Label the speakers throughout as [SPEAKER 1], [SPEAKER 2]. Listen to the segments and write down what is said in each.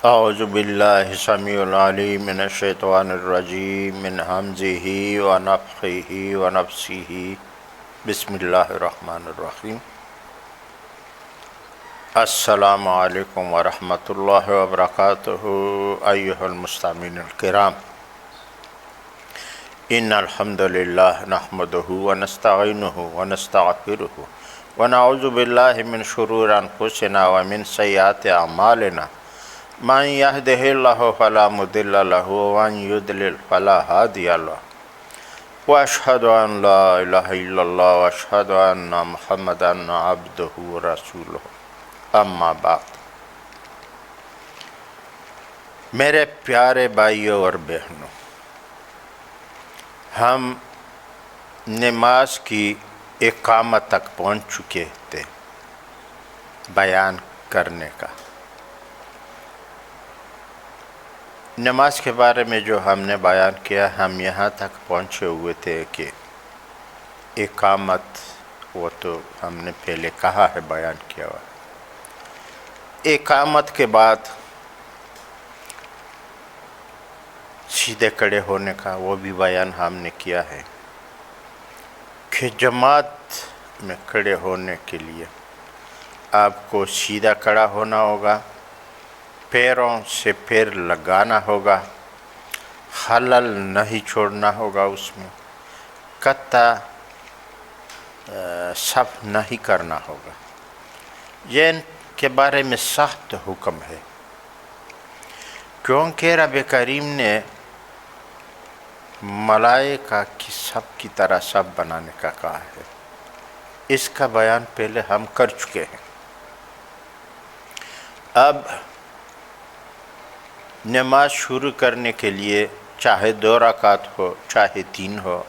[SPEAKER 1] اعوذ باللہ السمیع العلیم من الشیطان الرجیم من ہمزہ ونفخہ ونفثہ بسم اللہ الرحمن الرحیم۔ السلام علیکم ورحمۃ اللہ وبرکاتہ۔ ایھا المستمعون الکرام، ان الحمد للہ نحمدہ ونستعینہ ونستغفرہ ونعوذ باللہ من شرور انفسنا ومن سیئات اعمالنا، من يهده الله فلا مضل له ومن يضلل فلا هادي له، واشهد ان لا اله الا الله واشهد ان محمدا عبده ورسوله، اما بعد۔ میرے پیارے بھائیوں اور بہنوں، ہم نماز کی اقامت تک پہنچ چکے تھے بیان کرنے کا۔ نماز کے بارے میں جو ہم نے بیان کیا، ہم یہاں تک پہنچے ہوئے تھے کہ اقامت، وہ تو ہم نے پہلے کہا ہے، بیان کیا ہوا ہے۔ اقامت کے بعد سیدھے کھڑے ہونے کا وہ بھی بیان ہم نے کیا ہے کہ جماعت میں کھڑے ہونے کے لیے آپ کو سیدھا کھڑا ہونا ہوگا، پیروں سے پیر لگانا ہوگا، خلل نہیں چھوڑنا ہوگا، اس میں قطع صف نہیں کرنا ہوگا۔ یہ ان کے بارے میں سخت حکم ہے، کیونکہ رب کریم نے ملائکہ کی صف کی طرح صف بنانے کا کہا ہے۔ اس کا بیان پہلے ہم کر چکے ہیں۔ اب نماز شروع کرنے کے لیے چاہے 2 رکعت ہو، چاہے 3 ہو،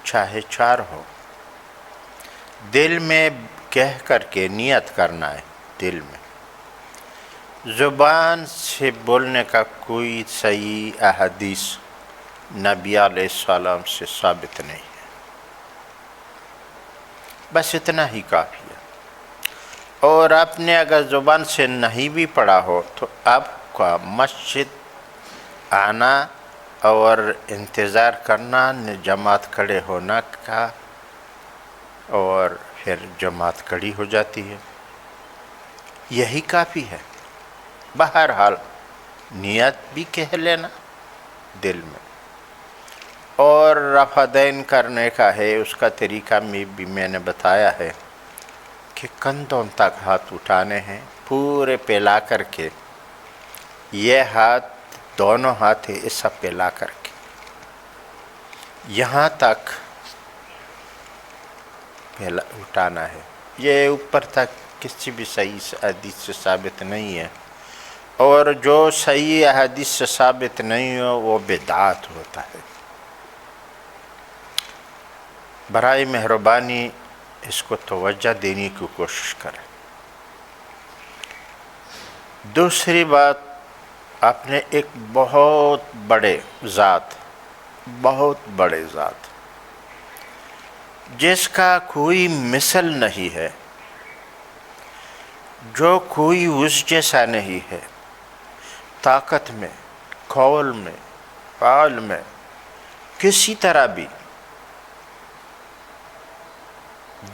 [SPEAKER 1] چاہے 4 ہو، دل میں کہہ کر کے نیت کرنا ہے۔ دل میں، زبان سے بولنے کا کوئی صحیح احادیث نبی علیہ السلام سے ثابت نہیں ہے، بس اتنا ہی کافی ہے۔ اور آپ نے اگر زبان سے نہیں بھی پڑھا ہو تو آپ کا مسجد آنا اور انتظار کرنا، جماعت کھڑے ہونا کا، اور پھر جماعت کھڑی ہو جاتی ہے، یہی کافی ہے۔ بہرحال نیت بھی کہہ لینا دل میں، اور رفع دین کرنے کا ہے، اس کا طریقہ بھی میں نے بتایا ہے کہ کندھوں تک ہاتھ اٹھانے ہیں، پورے پھیلا کر کے، یہ ہاتھ، دونوں ہاتھ ایسا پھیلا کر کے یہاں تک اٹھانا ہے۔ یہ اوپر تک کسی بھی صحیح حدیث سے ثابت نہیں ہے، اور جو صحیح حدیث سے ثابت نہیں ہو وہ بدعت ہوتا ہے۔ برائے مہربانی اس کو توجہ دینے کی کوشش کریں۔ دوسری بات، آپ نے ایک بہت بڑے ذات جس کا کوئی مثل نہیں ہے، جو کوئی اس جیسا نہیں ہے، طاقت میں، قول میں، فعل میں، کسی طرح بھی،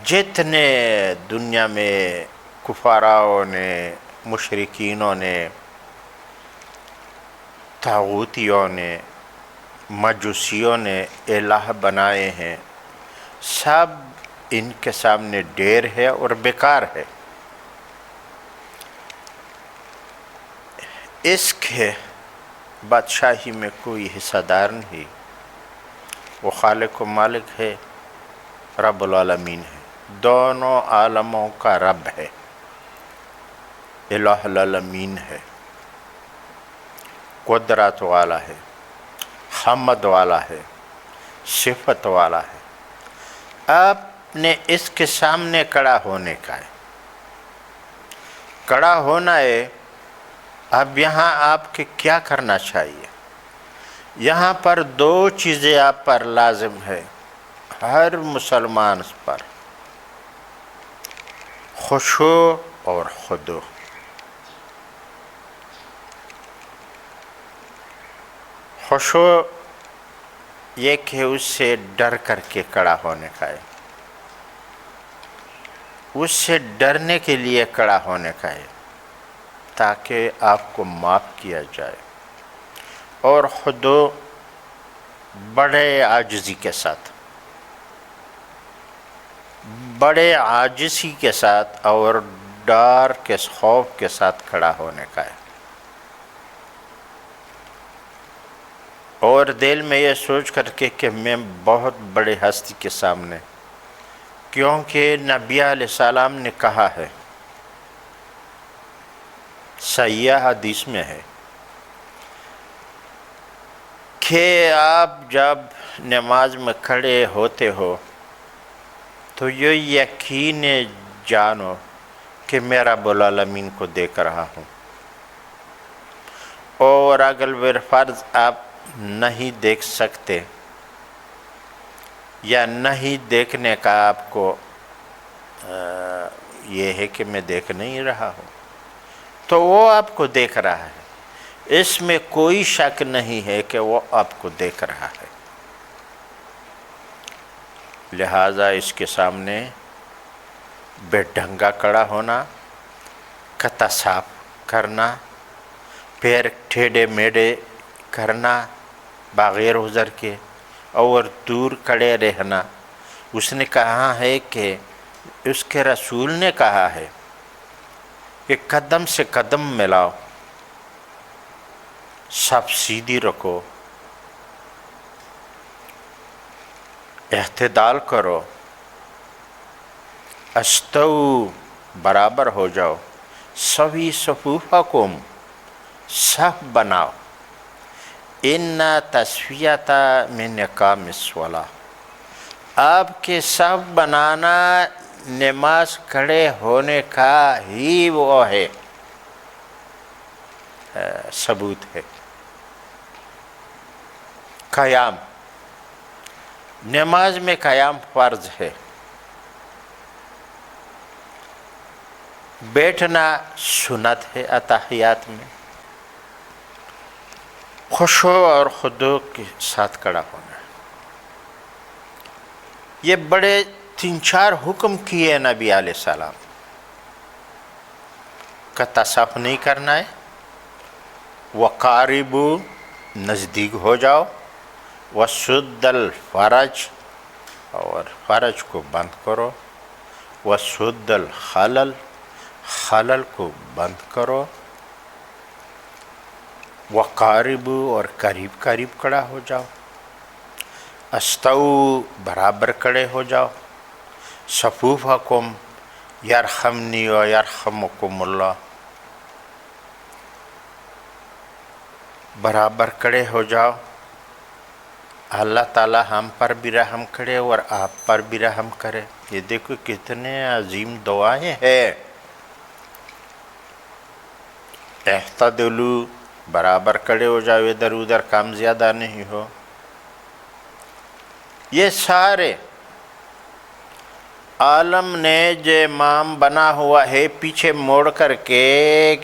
[SPEAKER 1] جتنے دنیا میں کفاراؤں نے، مشرکینوں نے، طاغوتیوں نے، مجوسیوں نے الہ بنائے ہیں، سب ان کے سامنے ڈھیر ہے اور بیکار ہے۔ اس کے بادشاہی میں کوئی حصہ دار نہیں، وہ خالق و مالک ہے، رب العالمین ہے، دونوں عالموں کا رب ہے، الہ العالمین ہے، قدرت والا ہے، حمد والا ہے، صفت والا ہے۔ آپ نے اس کے سامنے کھڑا ہونے کا ہے، کھڑا ہونا ہے۔ اب یہاں آپ کے کیا کرنا چاہیے؟ یہاں پر 2 چیزیں آپ پر لازم ہے، ہر مسلمان پر، خشوع اور خضوع۔ خشوع یہ کہ اس سے ڈر کر کے کھڑا ہونے کا ہے، اس سے ڈرنے کے لیے کھڑا ہونے کا ہے تاکہ آپ کو معاف کیا جائے، اور خضوع بڑے عاجزی کے ساتھ، بڑے عاجزی کے ساتھ اور ڈر کے خوف کے ساتھ کھڑا ہونے کا ہے، اور دل میں یہ سوچ کر کے کہ میں بہت بڑے ہستی کے سامنے، کیونکہ نبی علیہ السلام نے کہا ہے، صحیح حدیث میں ہے کہ آپ جب نماز میں کھڑے ہوتے ہو تو یہ یقین جانو کہ میں رب العالمین کو دیکھ رہا ہوں، اور اگر بالفرض آپ نہیں دیکھ سکتے یا نہیں دیکھنے کا آپ کو یہ ہے کہ میں دیکھ نہیں رہا ہوں، تو وہ آپ کو دیکھ رہا ہے، اس میں کوئی شک نہیں ہے کہ وہ آپ کو دیکھ رہا ہے، لہٰذا اس کے سامنے بے ڈھنگا کھڑا ہونا، کتا صاف کرنا، پیر ٹیڑھے میڑھے کرنا بغیر عذر کے، اور دور کھڑے رہنا، اس نے کہا ہے کہ اس کے رسول نے کہا ہے کہ قدم سے قدم ملاؤ، صف سیدھی رکھو، اعتدال کرو، استو برابر ہو جاؤ، سوی صفوفکم صف بناؤ، ان تسویۃ من اقام الصلاۃ، آپ کے صف بنانا نماز کھڑے ہونے کا ہی وہ ہے، ثبوت ہے۔ قیام، نماز میں قیام فرض ہے، بیٹھنا سنت ہے، اتحیات میں خشوع اور خضوع کے ساتھ کھڑا ہونا ہے۔ یہ بڑے 3-4 حکم کیے نبی علیہ السلام کا، تصف نہیں کرنا ہے، وقاربو نزدیک ہو جاؤ، وسد الفرج اور فرج کو بند کرو، وسد الخلل خلل کو بند کرو، وقاربو اور قریب قریب کھڑا ہو جاؤ، استو برابر کھڑے ہو جاؤ، صفوفکم یرحمنی و یرحمکم اللہ، برابر کھڑے ہو جاؤ، اللہ تعالی ہم پر بھی رحم کرے اور آپ پر بھی رحم کرے۔ یہ دیکھو کتنے عظیم دعائیں ہیں، اعتدلوا برابر کھڑے ہو جاؤ، ادھر ادھر کام زیادہ نہیں ہو، یہ سارے عالم نے جو امام بنا ہوا ہے پیچھے موڑ کر کے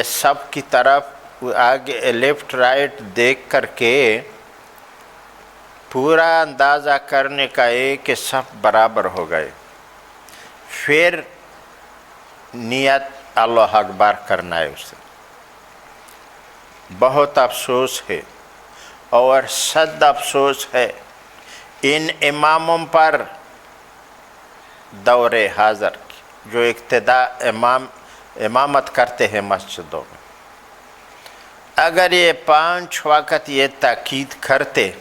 [SPEAKER 1] سب کی طرف آگے لیفٹ رائٹ دیکھ کر کے پورا اندازہ کرنے کا ہے کہ سب برابر ہو گئے، پھر نیت اللہ اکبر کرنا ہے اسے۔ بہت افسوس ہے اور صد افسوس ہے ان اماموں پر دور حاضر جو امامت کرتے ہیں مسجدوں میں، اگر یہ 5 وقت یہ تاکید کرتے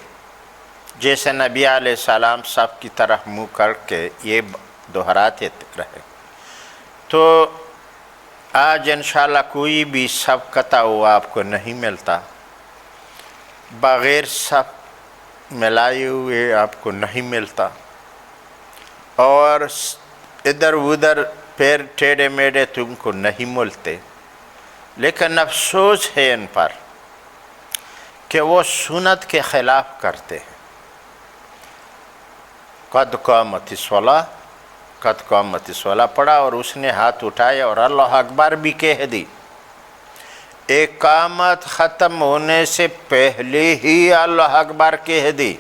[SPEAKER 1] جیسے نبی علیہ السلام سب کی طرف منہ کر کے یہ دہراتے رہے، تو آج انشاءاللہ کوئی بھی صف قطع ہوا آپ کو نہیں ملتا، بغیر صف ملائے ہوئے آپ کو نہیں ملتا، اور ادھر ادھر پیر ٹیڑھے میڑھے تم کو نہیں ملتے، لیکن افسوس ہے ان پر کہ وہ سنت کے خلاف کرتے ہیں۔ قد قامت الصلاۃ، قد قامت الصلاۃ پڑھا اور اس نے ہاتھ اٹھایا اور اللہ اکبر بھی کہہ دی، اقامت ختم ہونے سے پہلے ہی اللہ اکبر کہہ دی۔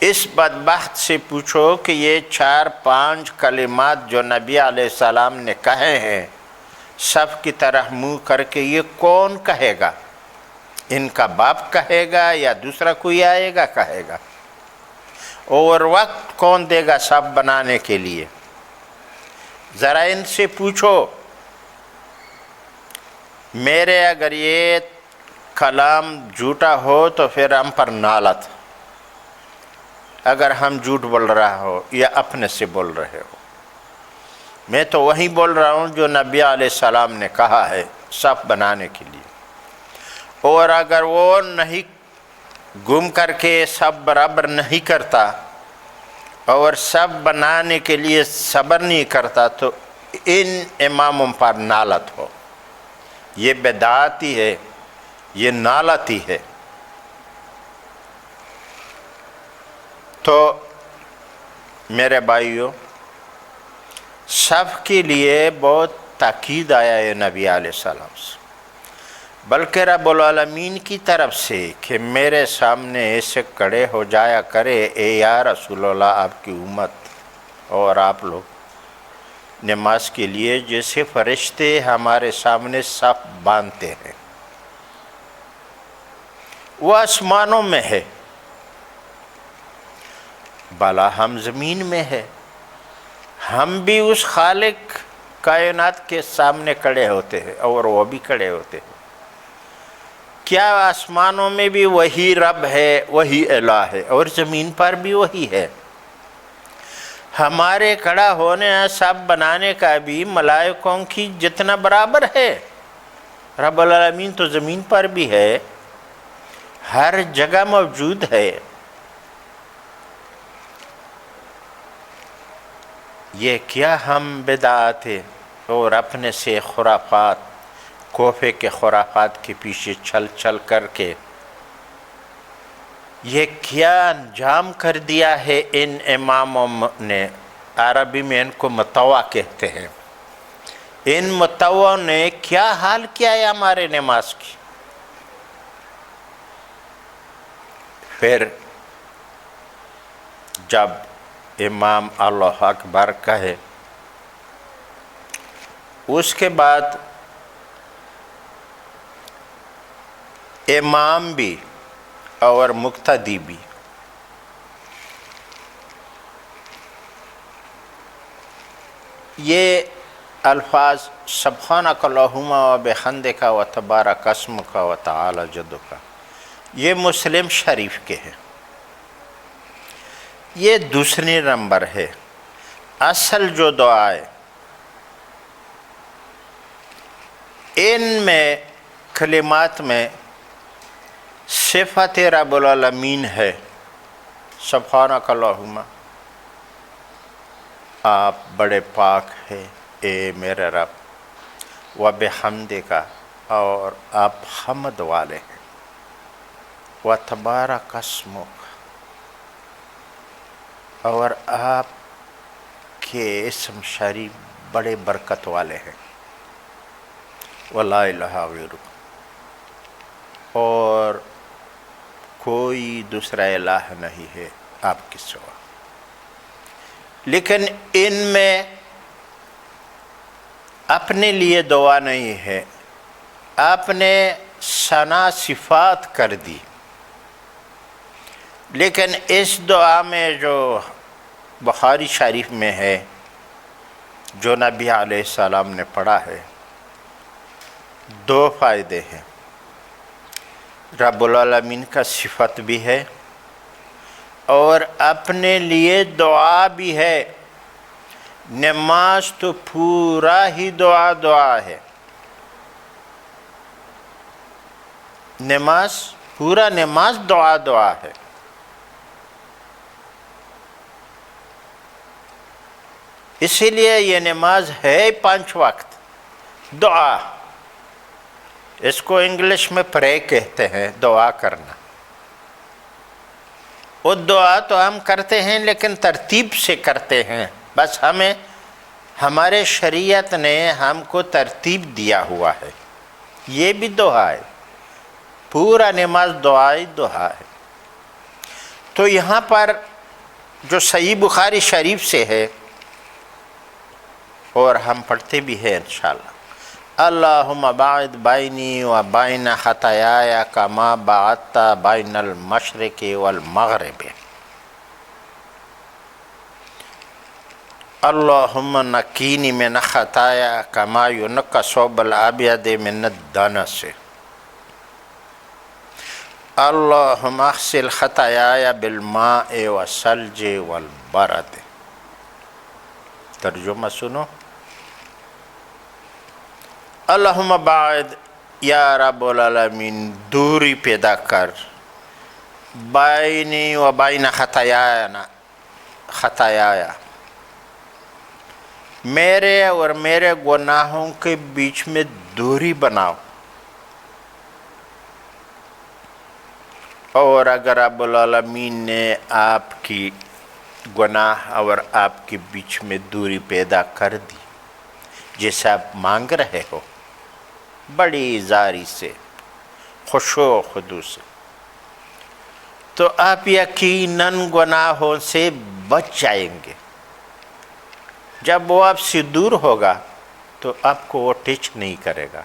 [SPEAKER 1] اس بدبخت سے پوچھو کہ یہ 4-5 کلمات جو نبی علیہ السلام نے کہے ہیں سب کی طرح منہ کر کے یہ کون کہے گا؟ ان کا باپ کہے گا یا دوسرا کوئی آئے گا کہے گا؟ اور وقت کون دے گا سب بنانے کے لیے؟ ذرا ان سے پوچھو۔ میرے اگر یہ کلام جھوٹا ہو تو پھر ہم پر نالت، اگر ہم جھوٹ بول رہا ہو یا اپنے سے بول رہے ہو۔ میں تو وہی بول رہا ہوں جو نبی علیہ السلام نے کہا ہے صف بنانے کے لیے، اور اگر وہ نہیں گم کر کے سب برابر نہیں کرتا اور سب بنانے کے لیے صبر نہیں کرتا تو ان اماموں پر نالت ہو۔ یہ بدعتی ہے، یہ نالتی ہے۔ تو میرے بھائیوں، سب کے لیے بہت تاکید آیا ہے نبی علیہ السلام سے، بلکہ رب العالمین کی طرف سے کہ میرے سامنے ایسے کھڑے ہو جایا کرے اے یا رسول اللہ آپ کی امت اور آپ لوگ نماز کے لیے جیسے فرشتے ہمارے سامنے صف باندھتے ہیں۔ وہ آسمانوں میں ہے، بالا ہم زمین میں ہے، ہم بھی اس خالق کائنات کے سامنے کھڑے ہوتے ہیں اور وہ بھی کھڑے ہوتے ہیں۔ کیا آسمانوں میں بھی وہی رب ہے، وہی الہ ہے، اور زمین پر بھی وہی ہے؟ ہمارے کھڑا ہونے سب بنانے کا بھی ملائکوں کی جتنا برابر ہے۔ رب العالمین تو زمین پر بھی ہے، ہر جگہ موجود ہے۔ یہ کیا ہم بدعات اور اپنے سے خرافات، کوفے کے خرافات کے پیچھے چل چل کر کے یہ کیا انجام کر دیا ہے ان اماموں نے؟ عربی میں ان کو متوا کہتے ہیں۔ ان متوا نے کیا حال کیا ہے ہمارے نماز کی؟ پھر جب امام اللہ اکبر کہے اس کے بعد امام بھی اور مقتدی بھی یہ الفاظ سبحانک اللہم و بحمدک و تبارک اسمک و تعالی جدک یہ مسلم شریف کے ہیں۔ یہ دوسری نمبر ہے۔ اصل جو دعائیں ان میں کلمات میں صفت رب العالمین ہے۔ سبحانک اللہم، آپ بڑے پاک ہیں اے میرے رب، و بحمدک، اور آپ حمد والے ہیں، و تبارک اسمک، اور آپ کے اسم شریف بڑے برکت والے ہیں، وَلَا إِلَٰهَ غَيْرُكَ، اور کوئی دوسرا الہ نہیں ہے آپ کے سوا۔ لیکن ان میں اپنے لیے دعا نہیں ہے، آپ نے ثنا صفات کر دی۔ لیکن اس دعا میں جو بخاری شریف میں ہے، جو نبی علیہ السلام نے پڑھا ہے، 2 فائدے ہیں۔ رب العالمین کا صفت بھی ہے اور اپنے لیے دعا بھی ہے۔ نماز تو پورا ہی دعا ہے، پورا نماز دعا ہے۔ اسی لیے یہ نماز ہے 5 وقت دعا، اس کو انگلش میں پرے کہتے ہیں، دعا کرنا۔ وہ دعا تو ہم کرتے ہیں لیکن ترتیب سے کرتے ہیں، بس ہمیں ہمارے شریعت نے ہم کو ترتیب دیا ہوا ہے، یہ بھی دعا ہے، پورا نماز دعائے دعا ہے۔ تو یہاں پر جو صحیح بخاری شریف سے ہے اور ہم پڑھتے بھی ہیں انشاءاللہ، اللہم باعد بینی و بین خطایای کما باعدت بین المشرق والمغرب، اللہم نقینی من خطایا کما ینقی الثوب الابیض من الدنس، اللہم اغسل خطایای بالماء والثلج والبرد۔ ترجمہ سنو، اللہم باعد، یا رب العالمین دوری پیدا کر، بینی و بین خطایایا، میرے اور میرے گناہوں کے بیچ میں دوری بناؤ، اور اگر رب العالمین نے آپ کی گناہ اور آپ کے بیچ میں دوری پیدا کر دی، جیسے آپ مانگ رہے ہو بڑی زاری سے، خشوع و خضوع سے، تو آپ یقیناً گناہوں سے بچ جائیں گے۔ جب وہ آپ سے دور ہوگا تو آپ کو وہ ٹچ نہیں کرے گا،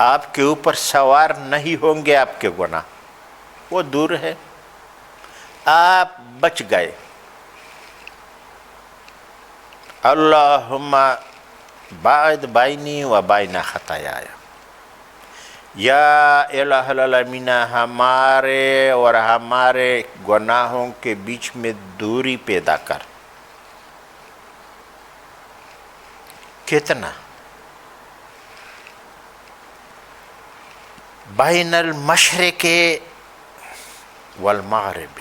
[SPEAKER 1] آپ کے اوپر سوار نہیں ہوں گے آپ کے گناہ، وہ دور ہے، آپ بچ گئے۔ اللہم باعد بینی و بین خطایایا، یا الہ العالمین ہمارے اور ہمارے گناہوں کے بیچ میں دوری پیدا کر۔ کتنا؟ بین المشرق والمغرب،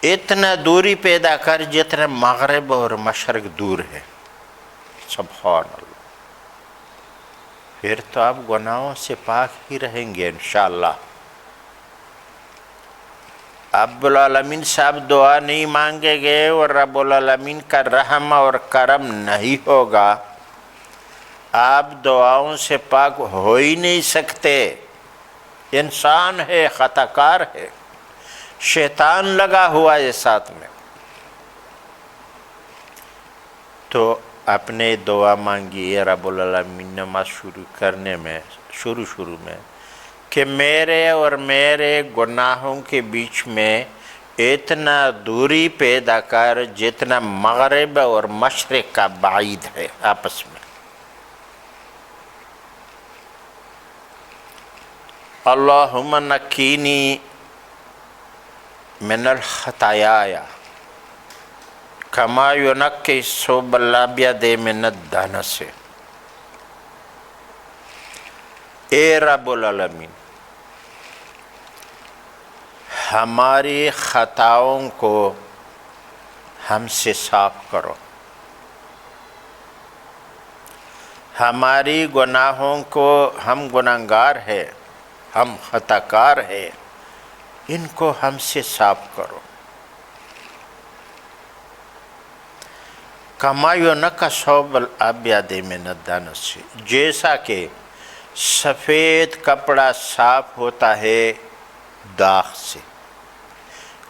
[SPEAKER 1] اتنا دوری پیدا کر جتنا مغرب اور مشرق دور ہے۔ سبحان اللہ، پھر تو آپ گناہوں سے پاک ہی رہیں گے انشاءاللہ۔ رب العالمین سے آپ دعا نہیں مانگیں گے اور رب العالمین کا رحم اور کرم نہیں ہوگا، آپ دعاؤں سے پاک ہو ہی نہیں سکتے۔ انسان ہے، خطا کار ہے، شیطان لگا ہوا ہے ساتھ میں۔ تو اپنے دعا مانگیے رب العالمین نماز شروع کرنے میں، شروع میں، کہ میرے اور میرے گناہوں کے بیچ میں اتنا دوری پیدا کر جتنا مغرب اور مشرق کا بعید ہے آپس میں۔ اللہم نقینی من الخطایا کما ینقی الثوب الابیض من الدنس، اے رب العالمین ہماری خطاؤں کو ہم سے صاف کرو، ہماری گناہوں کو، ہم گناہگار ہیں، ہم خطا کار ہیں، ان کو ہم سے صاف کرو۔ کما ینقی الثوب الابیض من الدنس، جیسا کہ سفید کپڑا صاف ہوتا ہے داغ سے۔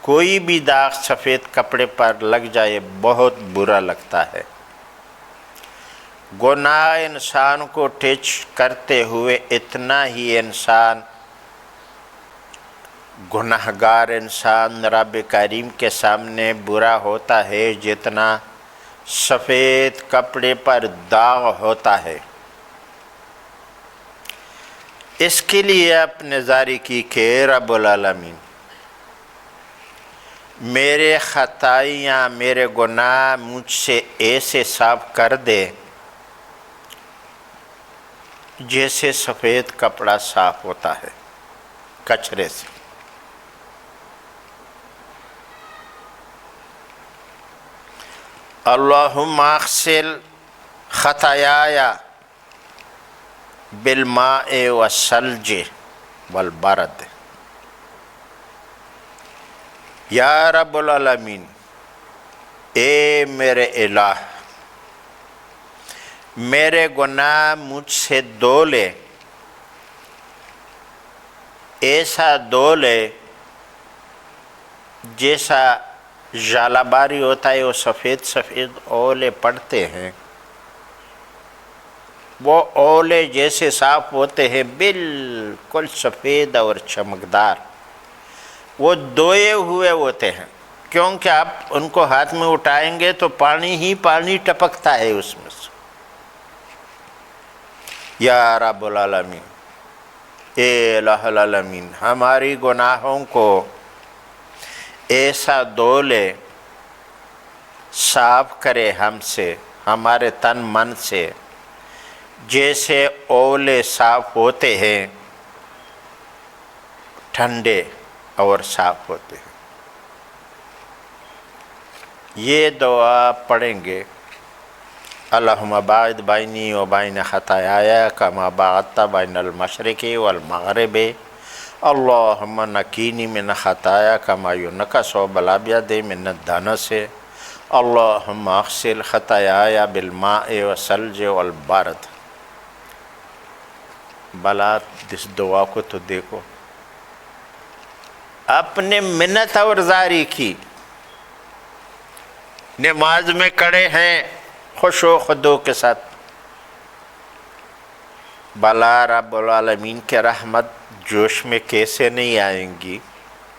[SPEAKER 1] کوئی بھی داغ سفید کپڑے پر لگ جائے بہت برا لگتا ہے۔ گناہ انسان کو ٹچ کرتے ہوئے اتنا ہی انسان، گناہگار انسان رب کریم کے سامنے برا ہوتا ہے جتنا سفید کپڑے پر داغ ہوتا ہے۔ اس کے لیے آپ نے زاری کی کہ رب العالمین میرے خطائیاں، میرے گناہ مجھ سے ایسے صاف کر دے جیسے سفید کپڑا صاف ہوتا ہے کچرے سے۔ اللہم اغسل خطایای بالماء والثلج والبرد، یا رب العالمین اے میرے الہ، میرے گناہ مجھ سے دھو لے، ایسا دھو لے جیسا ژالہ باری ہوتا ہے، وہ سفید سفید اولے پڑتے ہیں، وہ اولے جیسے صاف ہوتے ہیں، بالکل سفید اور چمکدار، وہ دھوئے ہوئے ہوتے ہیں، کیونکہ آپ ان کو ہاتھ میں اٹھائیں گے تو پانی ہی پانی ٹپکتا ہے اس میں سے۔ یا رب العالمین، اے الہ العالمین، ہماری گناہوں کو ایسا دھو لے، صاف کرے ہم سے، ہمارے تن من سے، جیسے اولے صاف ہوتے ہیں، ٹھنڈے اور صاف ہوتے ہیں۔ یہ دعا پڑھیں گے، اللہم باعد بینی و بین خطایایا کما باعدت بین المشرق والمغرب، اللہم نقینی من خطایا کما ینقی الثوب الابیض من الدنس، اللہم اغسل خطایایا بالماء والثلج والبرد۔ بلا اس دعا کو تو دیکھو، اپنے منت اور زاری کی، نماز میں کھڑے ہیں خوش و خضوع کے ساتھ، بلا رب العالمین کے رحمت جوش میں کیسے نہیں آئیں گی،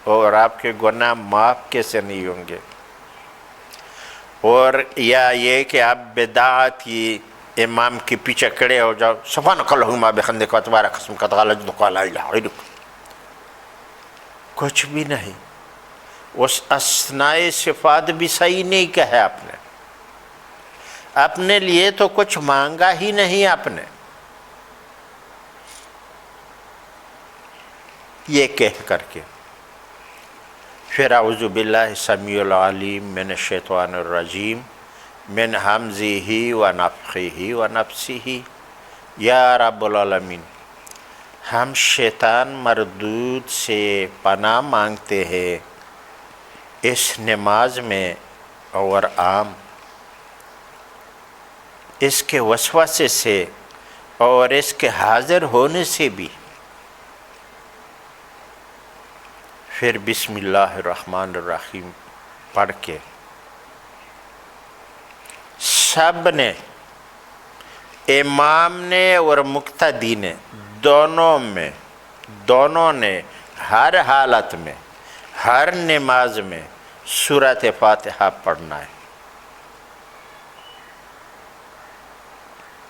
[SPEAKER 1] اور آپ کے گناہ معاف کیسے نہیں ہوں گے، اور یا یہ کہ آپ بدعت کی امام کے پیچھے کھڑے ہو جاؤ، سبحانک اللہم بحمدک وتبارک اسمک وتعالی جدک ولا الہ غیرک، کچھ بھی نہیں، اس اسماء صفات بھی صحیح نہیں کہا آپ نے، اپنے لیے تو کچھ مانگا ہی نہیں آپ نے، یہ کہہ کر کے پھر اعوذ باللہ السمیع العلیم من الشیطان الرجیم من ہمزہ ونفخہ ونفثہ، یا رب العالمین، ہم شیطان مردود سے پناہ مانگتے ہیں اس نماز میں اور عام، اس کے وسوسے سے اور اس کے حاضر ہونے سے بھی۔ پھر بسم اللہ الرحمن الرحیم پڑھ کے سب نے، امام نے اور مقتدی نے، دونوں نے ہر حالت میں، ہر نماز میں سورۃ فاتحہ پڑھنا ہے۔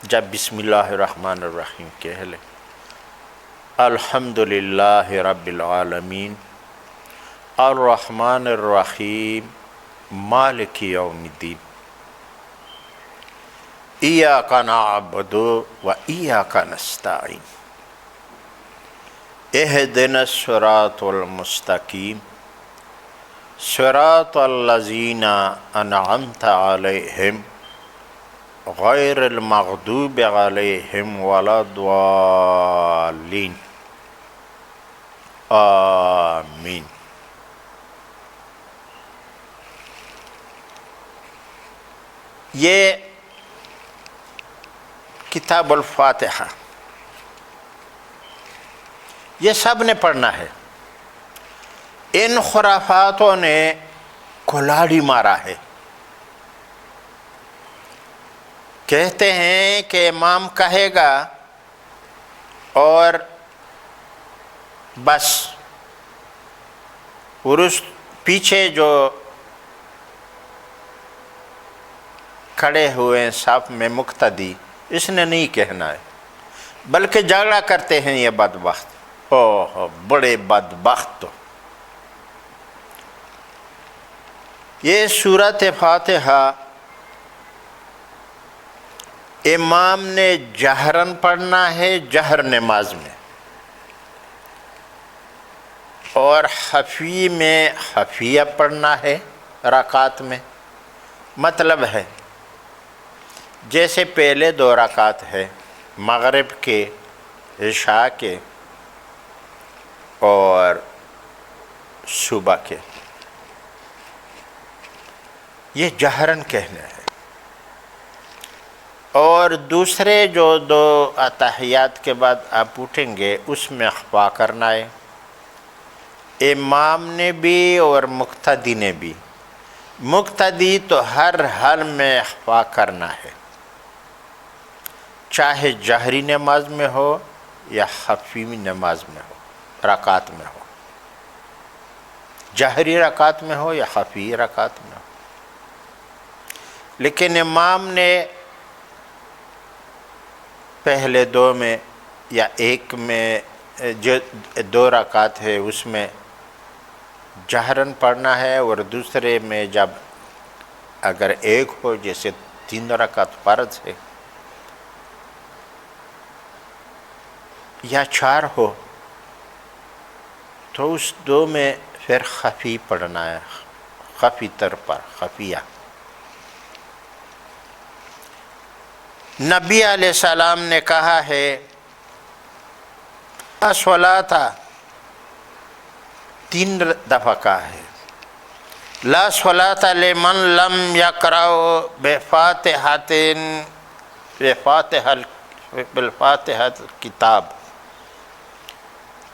[SPEAKER 1] جب بسم اللہ الرحمن الرحیم کہہ لے، الحمدللہ رب العالمین الرحمن الرحیم مالک یوم الدین ایاک نعبد و ایاک نستعین اہدنا الصراط المستقیم صراط الذین انعمت علیہم غیر المغضوب علیہم ولا الضالین، آمین۔ یہ کتاب الفاتحہ یہ سب نے پڑھنا ہے۔ ان خرافاتوں نے کلاڑی مارا ہے، کہتے ہیں کہ امام کہے گا اور بس پیچھے جو کھڑے ہوئے ہیں صف میں مقتدی، اس نے نہیں کہنا ہے، بلکہ جھگڑا کرتے ہیں یہ بدبخت، اوہ بڑے بدبخت۔ یہ سورۃ فاتحہ امام نے جہراً پڑھنا ہے، جہر نماز میں، اور خفی میں خفیہ پڑھنا ہے رکعت میں۔ مطلب ہے جیسے پہلے 2 رکعت ہے مغرب کے، عشاء کے اور صبح کے، یہ جہرن کہنا ہے۔ اور دوسرے جو 2 اتحیات کے بعد آپ اٹھیں گے اس میں اخفا کرنا ہے، امام نے بھی اور مقتدی نے بھی۔ مقتدی تو ہر حال میں اخفا کرنا ہے، چاہے جہری نماز میں ہو یا خفی نماز میں ہو، رکعت میں ہو، جہری رکعت میں ہو یا خفی رکعت میں ہو۔ لیکن امام نے پہلے 2 میں یا 1 میں جو 2 رکعت ہے اس میں جہرن پڑھنا ہے، اور دوسرے میں جب اگر 1 ہو، جیسے 3 رکعت فرض ہے، یا 4 ہو، تو اس 2 میں پھر خفی پڑھنا ہے، خفی تر پر، خفیہ۔ نبی علیہ السلام نے کہا ہے لا صلاۃ، 3 دفعہ کہا ہے، لا صلاۃ لمن لم یقرأ بالفاتحہ کتاب،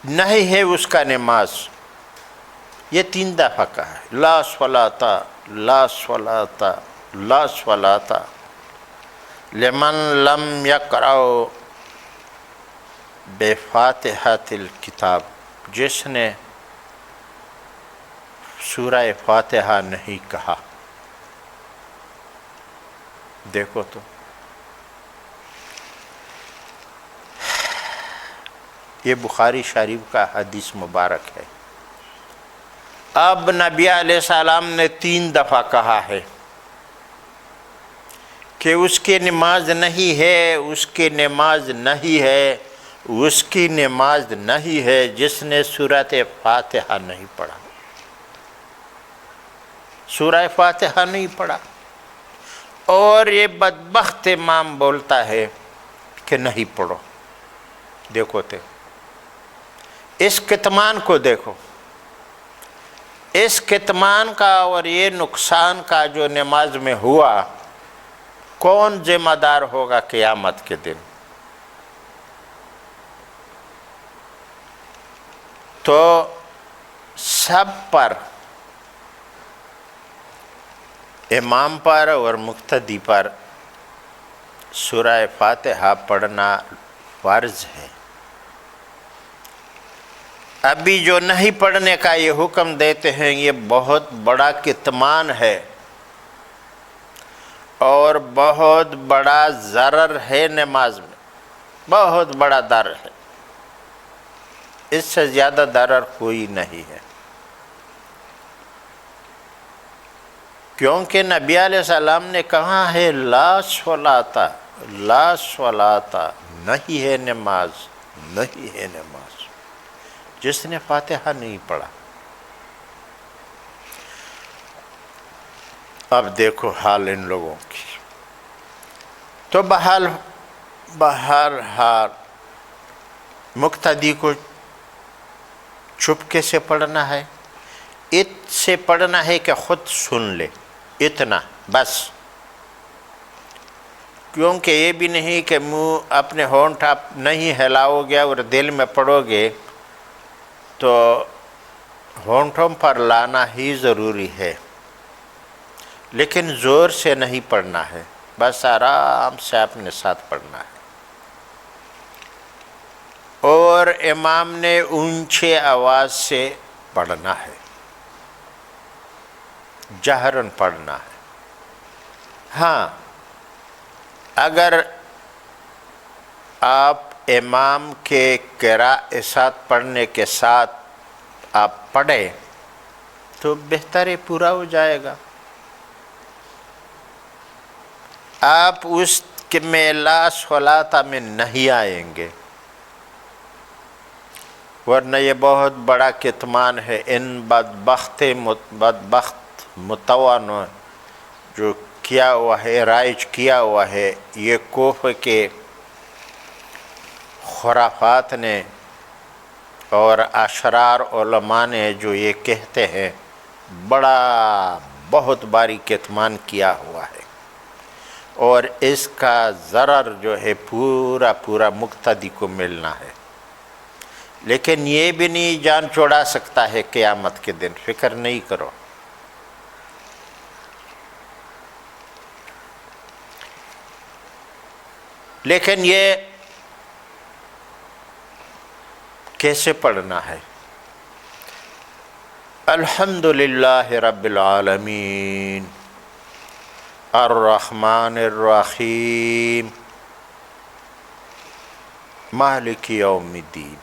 [SPEAKER 1] نہیں ہے اس کا نماز۔ یہ 3 دفعہ کہا ہے، لا صلاۃ، لا صلاۃ، لا صلاۃ لمن لم یقرأ بفاتحۃ الکتاب، جس نے سورہ فاتحہ نہیں کہا۔ دیکھو تو یہ بخاری شریف کا حدیث مبارک ہے۔ اب نبی علیہ السلام نے 3 دفعہ کہا ہے کہ اس کی نماز نہیں ہے، اس کی نماز نہیں ہے، اس کی نماز نہیں ہے جس نے سورۃ فاتحہ نہیں پڑھا، سورہ فاتحہ نہیں پڑھا۔ اور یہ بدبخت امام بولتا ہے کہ نہیں پڑھو۔ دیکھو تے اس کتمان کو دیکھو، اس کتمان کا اور یہ نقصان کا جو نماز میں ہوا، کون ذمہ دار ہوگا قیامت کے دن؟ تو سب پر، امام پر اور مقتدی پر سورہ فاتحہ پڑھنا فرض ہے۔ ابھی جو نہیں پڑھنے کا یہ حکم دیتے ہیں، یہ بہت بڑا کتمان ہے اور بہت بڑا ضرر ہے نماز میں، بہت بڑا ضرر ہے، اس سے زیادہ ضرر کوئی نہیں ہے۔ کیونکہ نبی علیہ السلام نے کہا ہے لا صلاۃ، لا صلاۃ، نہیں ہے نماز، نہیں ہے نماز جس نے فاتحہ نہیں پڑھا۔ اب دیکھو حال ان لوگوں کی۔ تو بہرحال مقتدی کو چپکے سے پڑھنا ہے، سے پڑھنا ہے کہ خود سن لے، اتنا بس۔ کیونکہ یہ بھی نہیں کہ منہ اپنے ہونٹ آپ نہیں ہلاؤ گے اور دل میں پڑھو گے، تو ہونٹوں پر لانا ہی ضروری ہے، لیکن زور سے نہیں پڑھنا ہے، بس آرام سے اپنے ساتھ پڑھنا ہے۔ اور امام نے اونچے آواز سے پڑھنا ہے، جہرن پڑھنا ہے۔ ہاں، اگر آپ امام کے قراءت ساتھ پڑھنے کے ساتھ آپ پڑھیں تو بہتر پورا ہو جائے گا۔ آپ اس میں لا صلاۃ میں نہیں آئیں گے، ورنہ یہ بہت بڑا کتمان ہے۔ ان بدبخت متوانوں جو کیا ہوا ہے، رائج کیا ہوا ہے، یہ کوفہ کے خرافات نے اور اشرار علماء نے جو یہ کہتے ہیں، بڑا بہت باریک کتمان کیا ہوا ہے، اور اس کا ضرر جو ہے پورا پورا مقتدی کو ملنا ہے، لیکن یہ بھی نہیں جان چھوڑا سکتا ہے قیامت کے دن، فکر نہیں کرو۔ لیکن یہ کیسے پڑھنا ہے؟ الحمدللہ رب العالمین الرحمن الرحیم مالک یوم الدین۔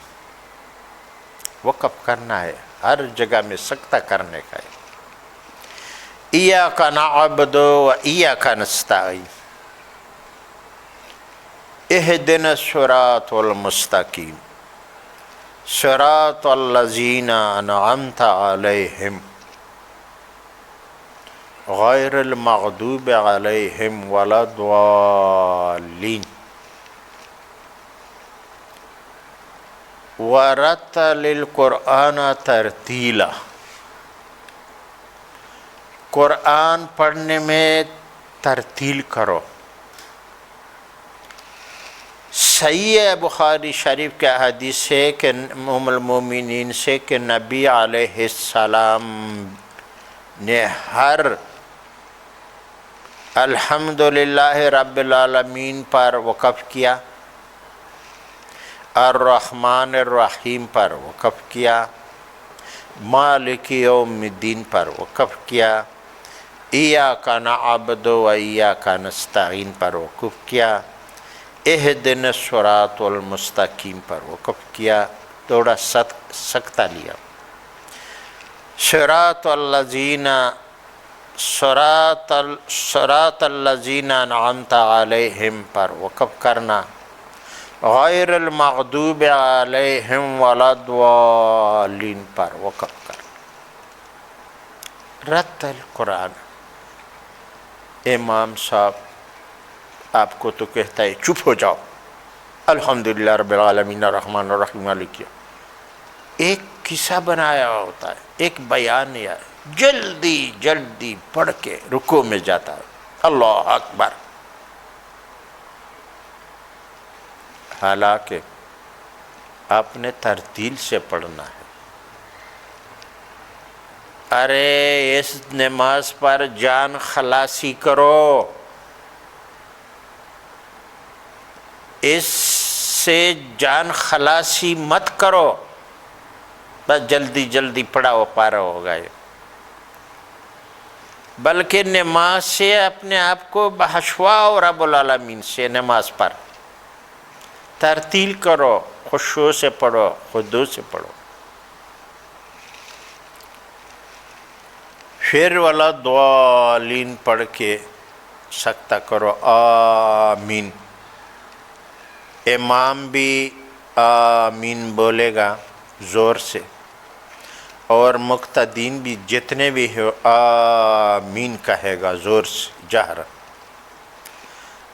[SPEAKER 1] وقف کرنا ہے، ہر جگہ میں سکتہ کرنے کا ہے۔ ایاک نعبد و ایاک نستعین اہدنا الصراط المستقیم صراط الذین انعمت علیہم غیر المغضوب علیہم ولا الضالین ورتل القرآن ترتیلا۔ قرآن پڑھنے میں ترتیل کرو۔ صحیح ہے بخاری شریف کے حدیث ہے کہ ام المومنین سے کہ نبی علیہ السلام نے ہر الحمدللہ رب العالمین پر وقف کیا، الرحمن الرحیم پر وقف کیا، مالک یوم الدین پر وقف کیا، ایاک نعبد و ایاک نستعین پر وقف کیا، اہدنا الصراط المستقیم پر وقف کیا، تھوڑا سکتہ لیا۔ صراط الذین انعمت علیہم پر وقف کرنا، غیر المغضوب علیہم ولا الضالین پر وقف کرنا۔ رتل قرآن۔ امام صاحب آپ کو تو کہتا ہے چپ ہو جاؤ، الحمدللہ رب العالمین الرحمن الرحیم مالک یوم، ایک قصہ بنایا ہوتا ہے، ایک بیان ہے، جلدی جلدی پڑھ کے رکوع میں جاتا ہے، اللہ اکبر، حالانکہ آپ نے ترتیل سے پڑھنا ہے۔ ارے اس نماز پر جان خلاصی کرو، اس سے جان خلاصی مت کرو، بس جلدی جلدی پڑھا وہ پارا ہوگا یہ، بلکہ نماز سے اپنے آپ کو بحشواؤ رب العالمین سے، نماز پر ترتیل کرو، خشوع سے پڑھو، خضوع سے پڑھو۔ پھر ولا الضالین پڑھ کے سکتہ کرو، آمین۔ امام بھی آمین بولے گا زور سے، اور مقتدین بھی جتنے بھی ہو آمین کہے گا زور سے جہر،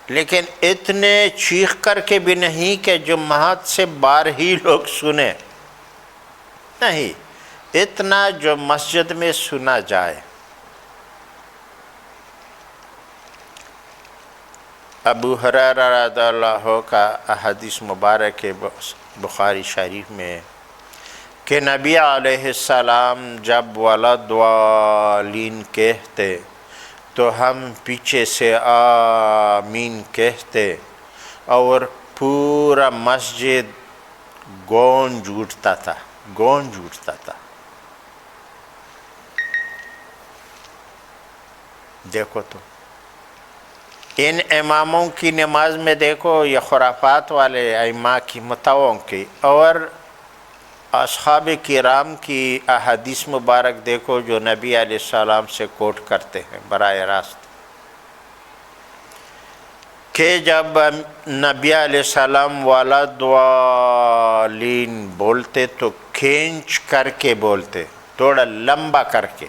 [SPEAKER 1] لیکن اتنے چیخ کر کے بھی نہیں کہ جماعت سے باہر ہی لوگ سنیں، نہیں، اتنا جو مسجد میں سنا جائے۔ ابو ہریرہ رضی اللہ عنہ کا احادیث مبارک بخاری شریف میں کہ نبی علیہ السلام جب ولا الضالین کہتے تو ہم پیچھے سے آمین کہتے، اور پورا مسجد گونج اٹھتا تھا، گونج اٹھتا تھا۔ دیکھو تو ان اماموں کی نماز میں دیکھو، یہ خرافات والے ائمہ کی متعوں کی اور اصحاب کرام کی احادیث مبارک دیکھو جو نبی علیہ السلام سے کوٹ کرتے ہیں براہ راست، کہ جب نبی علیہ السلام ولا الضالین بولتے تو کھینچ کر کے بولتے، تھوڑا لمبا کر کے،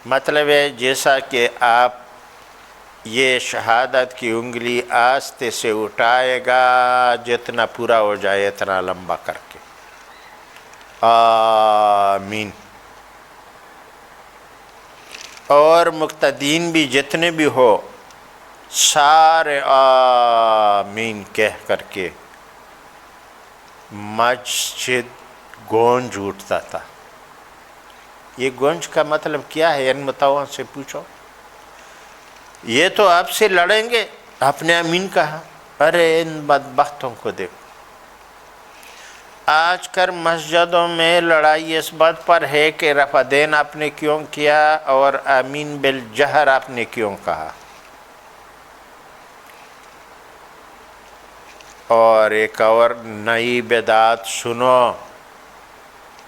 [SPEAKER 1] مطلب ہے جیسا کہ آپ یہ شہادت کی انگلی آستے سے اٹھائے گا، جتنا پورا ہو جائے اتنا لمبا کر کے، آمین۔ اور مقتدین بھی جتنے بھی ہو سارے آمین کہہ کر کے مسجد گونج اٹھتا تھا۔ یہ گونج کا مطلب کیا ہے؟ ان متواں سے پوچھو، یہ تو آپ سے لڑیں گے، آپ نے امین کہا۔ ارے ان بدبختوں کو دیکھو، آج کل مسجدوں میں لڑائی اس بات پر ہے کہ رفع دین آپ نے کیوں کیا اور آمین بالجہر آپ نے کیوں کہا۔ اور ایک اور نئی بدعت سنو،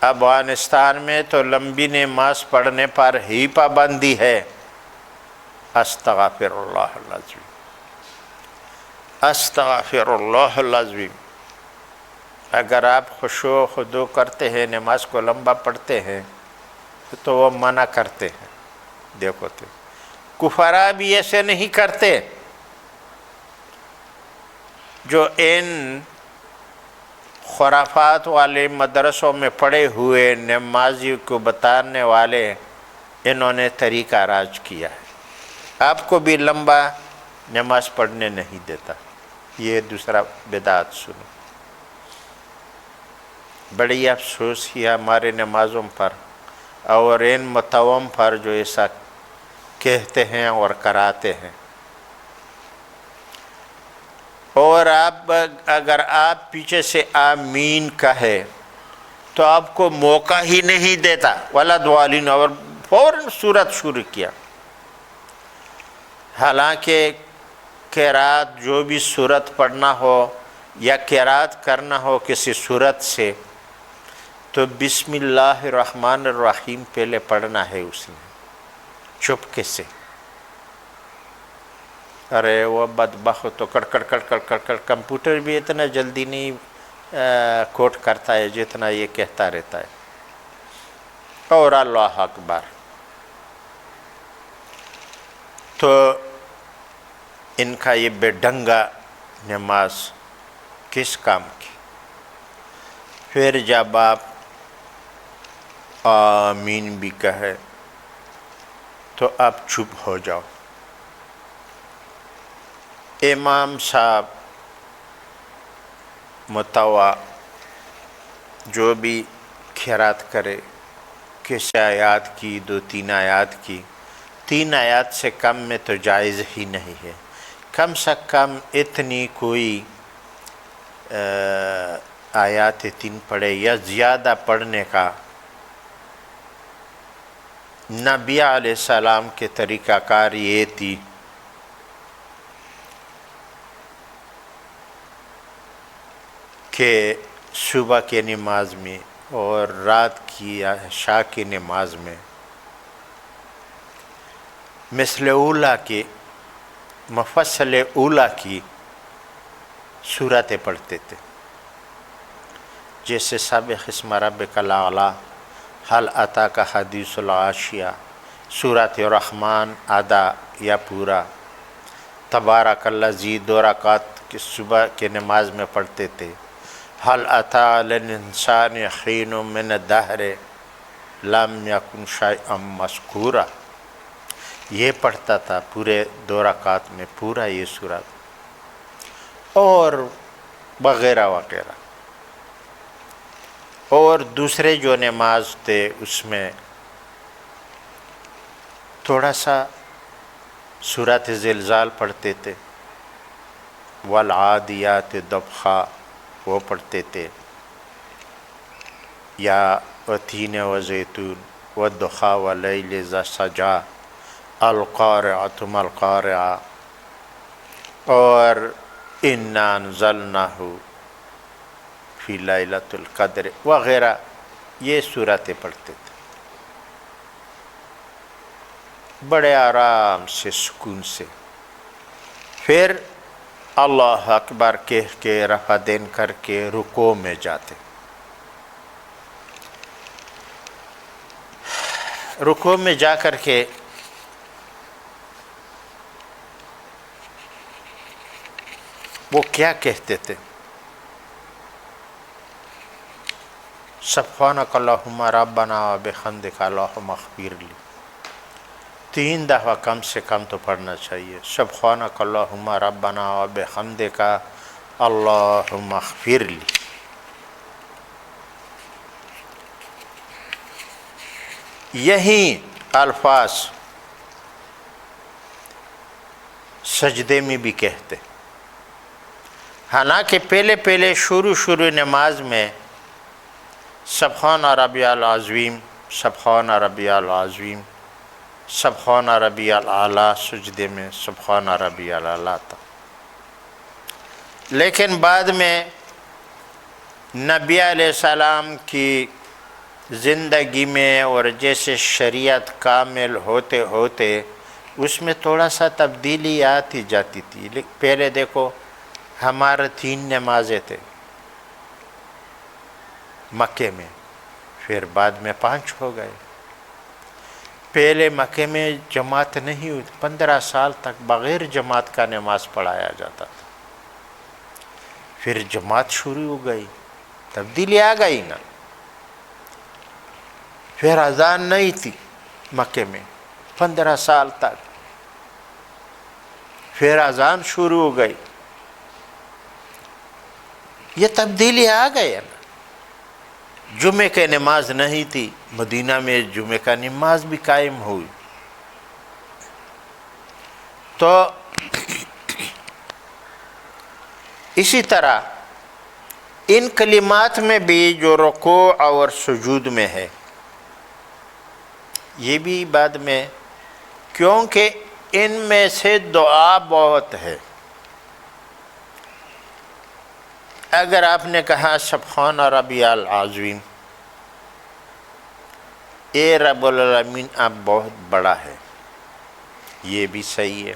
[SPEAKER 1] افغانستان میں تو لمبی نماز پڑھنے پر ہی پابندی ہے۔ استغفر اللہ العظیم، استغفر اللہ العظیم۔ اگر آپ خشوع و خضوع کرتے ہیں، نماز کو لمبا پڑھتے ہیں، تو وہ منع کرتے ہیں۔ دیکھو تو کفارہ بھی ایسے نہیں کرتے، جو ان خرافات والے مدرسوں میں پڑے ہوئے نمازی کو بتانے والے، انہوں نے طریقہ راج کیا ہے، آپ کو بھی لمبا نماز پڑھنے نہیں دیتا۔ یہ دوسرا بدعت سنو۔ بڑی افسوس ہے ہمارے نمازوں پر اور ان متوم پر جو ایسا کہتے ہیں اور کراتے ہیں۔ اور آپ اگر آپ پیچھے سے آمین کہے تو آپ کو موقع ہی نہیں دیتا، ولا ضالین، اور فوراً سورت شروع کیا۔ حالانکہ قرات جو بھی سورت پڑھنا ہو یا قرات کرنا ہو کسی سورت سے، تو بسم اللہ الرحمن الرحیم پہلے پڑھنا ہے اس نے چپکے سے۔ ارے وہ بدبخت تو کڑ کڑ کڑ کڑ کڑ کڑ، کمپیوٹر بھی اتنا جلدی نہیں کوٹ کرتا ہے جتنا یہ کہتا رہتا ہے۔ اور اللہ اکبر، تو ان کا یہ بے ڈنگا نماز کس کام کی؟ پھر جب آپ آمین بھی کہے تو آپ چپ ہو جاؤ۔ امام صاحب متوا جو بھی خیرات کرے، کس آیات کی، 2-3 آیات کی، 3 آیات سے کم میں تو جائز ہی نہیں ہے۔ کم سے کم اتنی کوئی آیات 3 پڑھے یا زیادہ پڑھنے کا نبی علیہ السلام کے طریقہ کار یہ تھی کہ صبح کے نماز میں اور رات کی عشاء کی نماز میں مثل اولا کے مفصل اولا کی صورتیں پڑھتے تھے، جیسے سبح اسم ربک الاعلی، حل اتاک حدیث الغاشیہ، سورۃ الرحمن آدھا یا پورا، تبارک الذی 2 رکعت کی صبح کے نماز میں پڑھتے تھے، حل اتی علی الانسان حین من الدہر لم یکن شیئا مذکورا، یہ پڑھتا تھا پورے 2 رکعت میں پورا یہ سورت، اور وغیرہ وغیرہ۔ اور دوسرے جو نماز تھے اس میں تھوڑا سا سورۃ زلزال پڑھتے تھے، والعادیات ضبحا وہ پڑھتے تھے، یا والتین والزیتون والضحیٰ واللیل اذا سجی، القارعۃ ما القارعۃ، اور انا انزلناہ فی لیلۃ القدر وغیرہ، یہ صورتیں پڑھتے تھے بڑے آرام سے، سکون سے۔ پھر اللہ اکبر کہہ کے رفع دین کر کے رکوع میں جاتے۔ رکوع میں جا کر کے وہ کیا کہتے تھے؟ سبحانک اللہم ربنا وبحمدک اللہم اغفر لی، 3 دفعہ کم سے کم تو پڑھنا چاہیے. سبحانک اللہم ربنا و بحمدک اللہم اغفر لی. یہی الفاظ سجدے میں بھی کہتے. حالانکہ پہلے شروع نماز میں سبحان ربی العظیم، سبحان ربی العظیم، سبحان ربی الاعلیٰ، سجدے میں سبحان ربی الاعلیٰ تھا. لیکن بعد میں نبی علیہ السلام کی زندگی میں اور جیسے شریعت کامل ہوتے ہوتے اس میں تھوڑا سا تبدیلی آتی جاتی تھی. پہلے دیکھو ہمارے 3 نمازیں تھے مکے میں، پھر بعد میں 5 ہو گئے. پہلے مکے میں جماعت نہیں ہوئی، 15 سال تک بغیر جماعت کا نماز پڑھایا جاتا تھا. پھر جماعت شروع ہو گئی، تبدیلی آ گئی نا. پھر اذان نہیں تھی مکے میں 15 سال تک، پھر اذان شروع ہو گئی. یہ تبدیلی آ گئی نا. جمعے کی نماز نہیں تھی، مدینہ میں جمعے کا نماز بھی قائم ہوئی. تو اسی طرح ان کلمات میں بھی جو رکوع اور سجود میں ہے یہ بھی بعد میں، کیونکہ ان میں سے دعا بہت ہے. اگر آپ نے کہا سبحان ربی العظیم، اے رب العالمین آپ بہت بڑا ہے، یہ بھی صحیح ہے.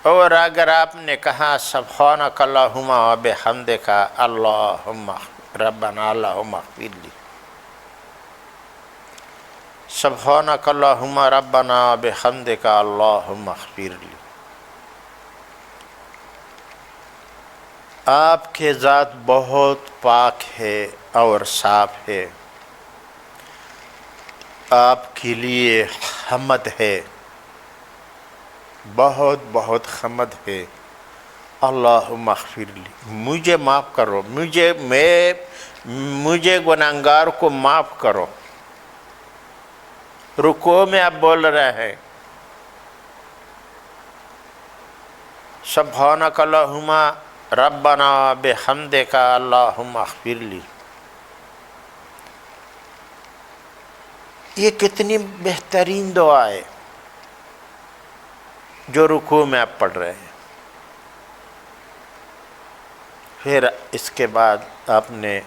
[SPEAKER 1] اور اگر آپ نے کہا سبحانک اللہم و بحمدک اللہم ربنا اللہم اغفر لی، سبحانک اللہم ربنا و بحمدک اللہم اغفر لی، آپ کے ذات بہت پاک ہے اور صاف ہے، آپ کے لیے حمد ہے، بہت بہت حمد ہے. اللہم اغفر لی، مجھے معاف کرو، مجھے گناہگار کو معاف کرو. رکوع میں آپ بول رہے ہیں سبحانک اللہم ربنا بحمدک اللہم اغفر لی. یہ کتنی بہترین دعا ہے جو رکوع میں آپ پڑھ رہے ہیں. پھر اس کے بعد آپ نے،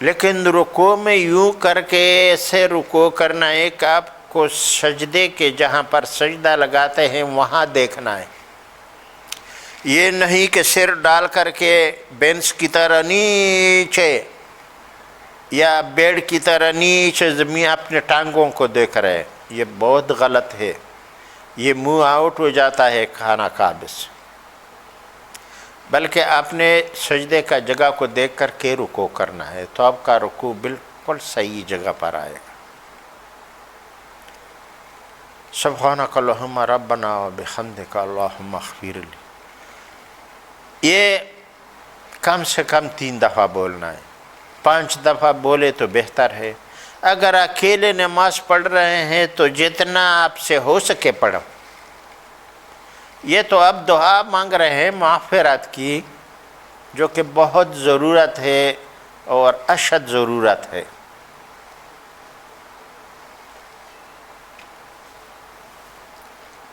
[SPEAKER 1] لیکن رکوع میں یوں کر کے ایسے رکوع کرنا ہے کہ آپ کو سجدے کے جہاں پر سجدہ لگاتے ہیں وہاں دیکھنا ہے. یہ نہیں کہ سر ڈال کر کے بینچ کی طرح نیچے یا بیڈ کی طرح نیچے زمین اپنے ٹانگوں کو دیکھ رہے ہیں. یہ بہت غلط ہے، یہ منہ آؤٹ ہو جاتا ہے کھانا کعبے سے. بلکہ آپ نے سجدے کا جگہ کو دیکھ کر کے رکوع کرنا ہے، تو آپ کا رکوع بالکل صحیح جگہ پر آئے گا. سبحانک اللہم ربنا و بحمدک اللہم اغفر لی، یہ کم سے کم 3 دفعہ بولنا ہے. 5 دفعہ بولے تو بہتر ہے. اگر اکیلے نماز پڑھ رہے ہیں تو جتنا آپ سے ہو سکے پڑھو. یہ تو اب دعا مانگ رہے ہیں مغفرت کی، جو کہ بہت ضرورت ہے اور اشد ضرورت ہے.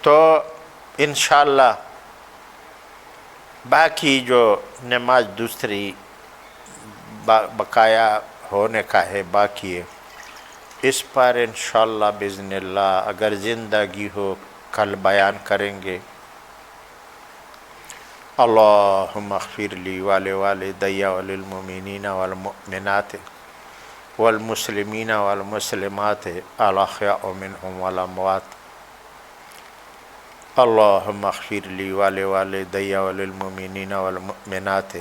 [SPEAKER 1] تو انشاءاللہ باقی جو نماز دوسری بقایا ہونے کا ہے، باقی ہے، اس پر انشاءاللہ باذن اللہ اگر زندگی ہو کل بیان کریں گے. اللہم اغفر لی ولوالدی وللمؤمنین والمؤمنات والمسلمین والمسلمات الاحیاء منهم والاموات. اللہم اغفر لی ولوالدی وللمؤمنین والمؤمنات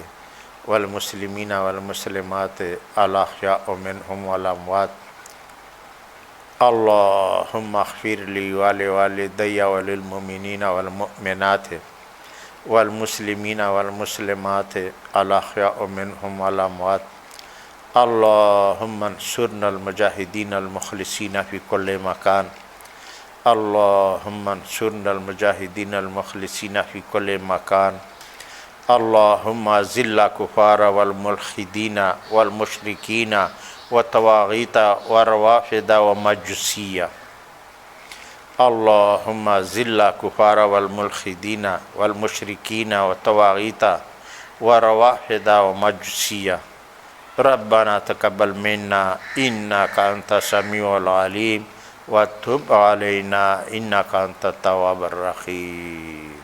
[SPEAKER 1] والمسلمین والمسلمات الاحیاء منهم والاموات. اللهم اغفر لي ولوالدي وللمؤمنين والمؤمنات والمسلمين والمسلمات الأحياء منهم والأموات. اللهم انصرنا المجاهدين المخلصين في كل مكان. اللهم انصرنا المجاهدين المخلصين في كل مكان. اللهم ذل كفار والملحدين والمشركين والطواغيت والروافد ومجوسية. اللهم ذل كفار والملحدين والمشركين والطواغيت والروافد ومجوسية. ربنا تقبل منا إنك أنت السميع العليم وتب علينا إنك أنت التواب الرحيم.